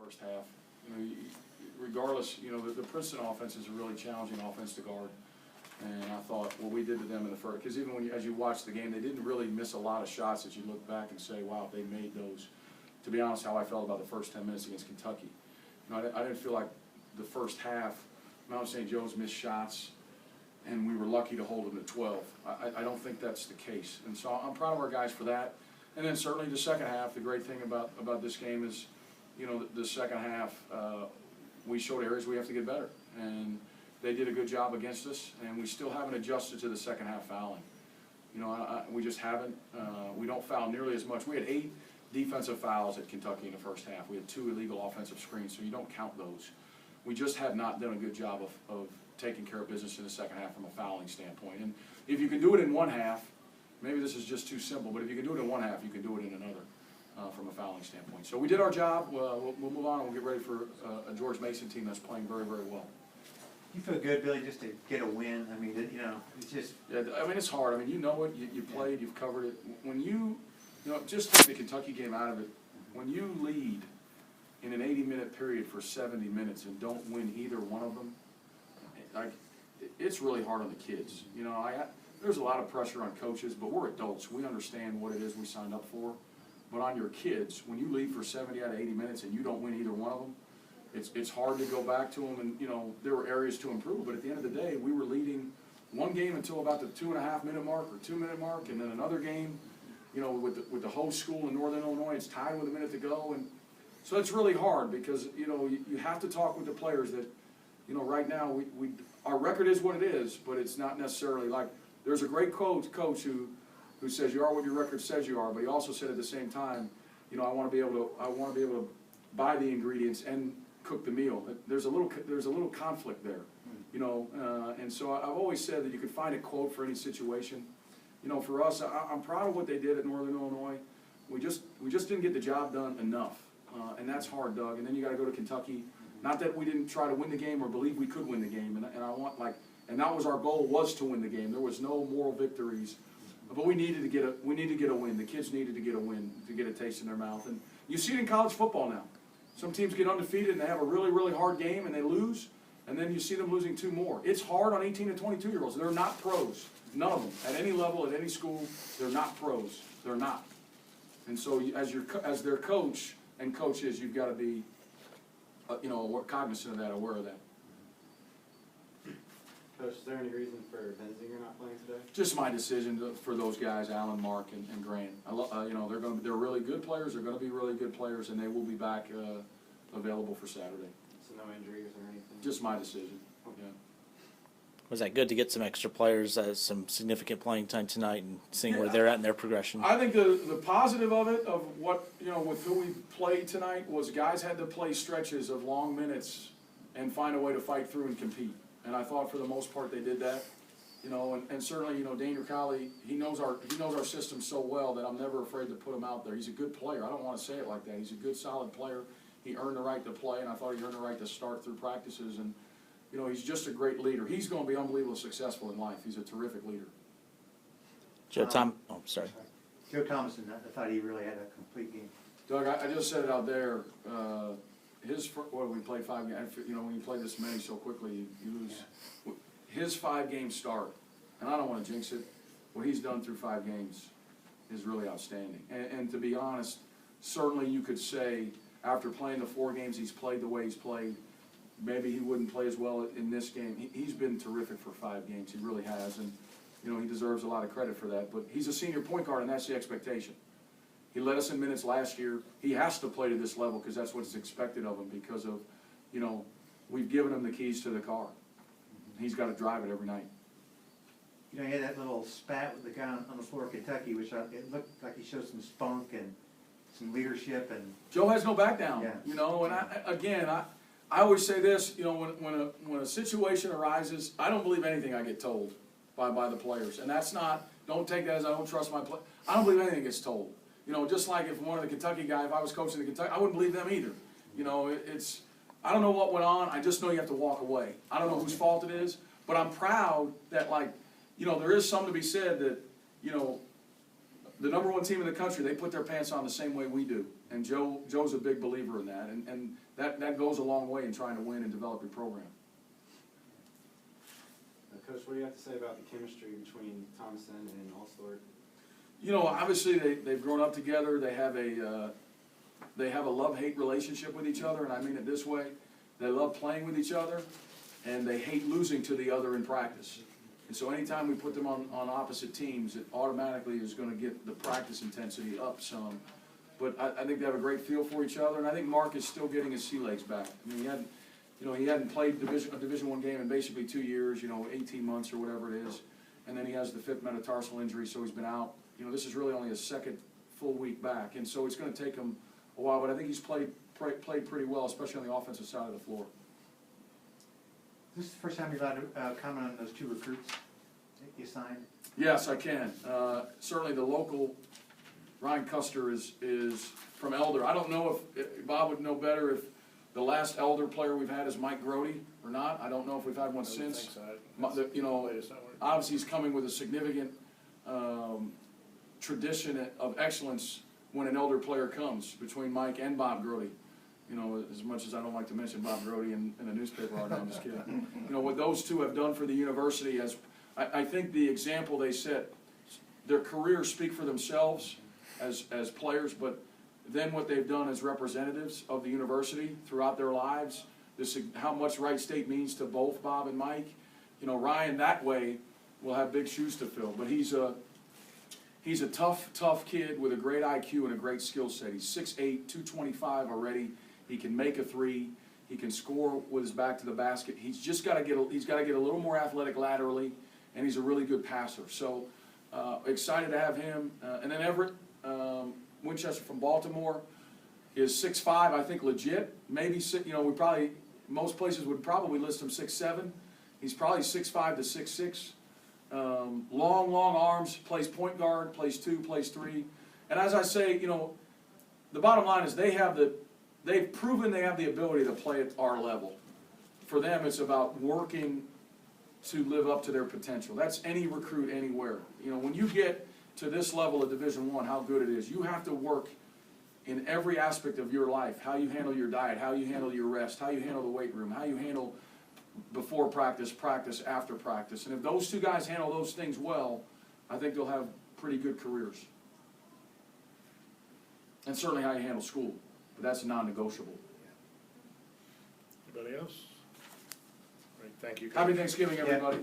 first half. Regardless, the Princeton offense is a really challenging offense to guard. And I thought what we did to them in the first, because even as you watch the game, they didn't really miss a lot of shots that you look back and say, wow, they made those. To be honest, how I felt about the first 10 minutes against Kentucky. I didn't feel like the first half, Mount St. Joe's missed shots, and we were lucky to hold them to 12. I don't think that's the case. And so I'm proud of our guys for that. And then certainly the second half, the great thing about this game is, the second half, we showed areas we have to get better. And they did a good job against us, and we still haven't adjusted to the second half fouling. We just haven't. We don't foul nearly as much. We had 8 defensive fouls at Kentucky in the first half. We had 2 illegal offensive screens, so you don't count those. We just have not done a good job of taking care of business in the second half from a fouling standpoint. And if you can do it in one half, maybe this is just too simple, but if you can do it in one half, you can do it in another from a fouling standpoint. So we did our job. We'll move on and we'll get ready for a George Mason team that's playing very, very well. You feel good, Billy, just to get a win? I mean, it's just... Yeah, I mean, it's hard. I mean, you know it. You played. You've covered it. When just take the Kentucky game out of it, when you lead in an 80-minute period for 70 minutes and don't win either one of them, it's really hard on the kids. There's a lot of pressure on coaches, but we're adults. We understand what it is we signed up for. But on your kids, when you lead for 70 out of 80 minutes and you don't win either one of them, it's hard to go back to them, and there were areas to improve. But at the end of the day, we were leading one game until about the 2.5-minute mark or 2-minute mark, and then another game, with the host school in Northern Illinois, it's tied with a minute to go, and so it's really hard because you have to talk with the players that right now our record is what it is, but it's not necessarily like there's a great coach who says you are what your record says you are, but he also said at the same time, I want to be able to buy the ingredients and cook the meal. There's a little conflict there, and so I've always said that you could find a quote for any situation. For us, I'm proud of what they did at Northern Illinois. We just didn't get the job done enough, and that's hard, Doug. And then you got to go to Kentucky. Not that we didn't try to win the game or believe we could win the game, and that was our goal, was to win the game. There was no moral victories, but we needed to get a win. The kids needed to get a win to get a taste in their mouth, and you see it in college football now. Some teams get undefeated and they have a really, really hard game and they lose, and then you see them losing 2 more. It's hard on 18 to 22-year-olds. They're not pros. None of them. At any level, at any school, they're not pros. They're not. And so as their coach and coaches, you've got to be cognizant of that, aware of that. Coach, is there any reason for Benzinger not playing today? Just my decision for those guys, Allen, Mark, and Grant. They're really good players. They're going to be really good players, and they will be back available for Saturday. So no injuries or anything? Just my decision. Yeah. Was that good to get some extra players, some significant playing time tonight, and seeing where they're at in their progression? I think the positive of it, of what with who we played tonight, was guys had to play stretches of long minutes and find a way to fight through and compete. And I thought for the most part they did that, and certainly Daniel Colley, he knows our system so well that I'm never afraid to put him out there. He's a good player. I don't want to say it like that. He's a good, solid player. He earned the right to play, and I thought he earned the right to start through practices. And he's just a great leader. He's going to be unbelievably successful in life. He's a terrific leader. Joe sorry. Joe Thomason, I thought he really had a complete game. Doug, I just said it out there. We played 5 games. When you play this many so quickly, you lose. Yeah. His 5-game start, and I don't want to jinx it, what he's done through 5 games is really outstanding. And to be honest, certainly you could say after playing the 4 games he's played the way he's played, maybe he wouldn't play as well in this game. He's been terrific for 5 games. He really has, and he deserves a lot of credit for that. But he's a senior point guard, and that's the expectation. He led us in minutes last year. He has to play to this level because that's what's expected of him because of, we've given him the keys to the car. He's got to drive it every night. He had that little spat with the guy on the floor of Kentucky, which it looked like he showed some spunk and some leadership. And Joe has no back down, yeah. And I always say this, when a situation arises, I don't believe anything I get told by the players. And that's not, don't take that as I don't trust my play. I don't believe anything gets told. Just like if one of the Kentucky guys, if I was coaching the Kentucky, I wouldn't believe them either. I don't know what went on. I just know you have to walk away. I don't know whose fault it is, but I'm proud that there is something to be said that, the number one team in the country, they put their pants on the same way we do. And Joe's a big believer in that, and that goes a long way in trying to win and develop your program. Coach, what do you have to say about the chemistry between Thompson and Allsthorpe? You know, obviously they've grown up together. They have a love-hate relationship with each other, and I mean it this way. They love playing with each other, and they hate losing to the other in practice. And so anytime we put them on opposite teams, it automatically is going to get the practice intensity up some. But I think they have a great feel for each other, and I think Mark is still getting his sea legs back. I mean, he hadn't played a Division I game in basically 2 years, 18 months or whatever it is. And then he has the 5th metatarsal injury, so he's been out. This is really only his 2nd full week back, and so it's going to take him a while. But I think he's played pretty well, especially on the offensive side of the floor. This is the first time you're allowed to comment on those 2 recruits that you signed? Yes, I can. Certainly the local, Ryan Custer is from Elder. I don't know if Bob would know better if the last Elder player we've had is Mike Grody or not. I don't know if we've had one since. Obviously he's coming with a significant tradition of excellence when an Elder player comes between Mike and Bob Grody. As much as I don't like to mention Bob Grody in a newspaper article, I'm just kidding. What those two have done for the university, I think the example they set, their careers speak for themselves as players, but then what they've done as representatives of the university throughout their lives, how much Wright State means to both Bob and Mike. Ryan that way will have big shoes to fill, but he's a tough kid with a great IQ and a great skill set. He's 6'8", 225 already. He can make a 3. He can score with his back to the basket. He's just got to get a little more athletic laterally, and he's a really good passer. So excited to have him. And then Everett Winchester from Baltimore is 6'5", I think legit. Maybe most places would probably list him 6'7". He's probably 6'5" to 6'6". Long arms, plays point guard, plays 2, plays 3. And as I say, the bottom line is they've proven they have the ability to play at our level. For them, it's about working to live up to their potential. That's any recruit anywhere. When you get to this level of Division I, how good it is, you have to work in every aspect of your life. How you handle your diet, how you handle your rest, how you handle the weight room, how you handle before practice, after practice. And if those 2 guys handle those things well, I think they'll have pretty good careers. And certainly how you handle school, but that's non-negotiable. Anybody else? All right, thank you. Happy Thanksgiving, everybody. Yeah.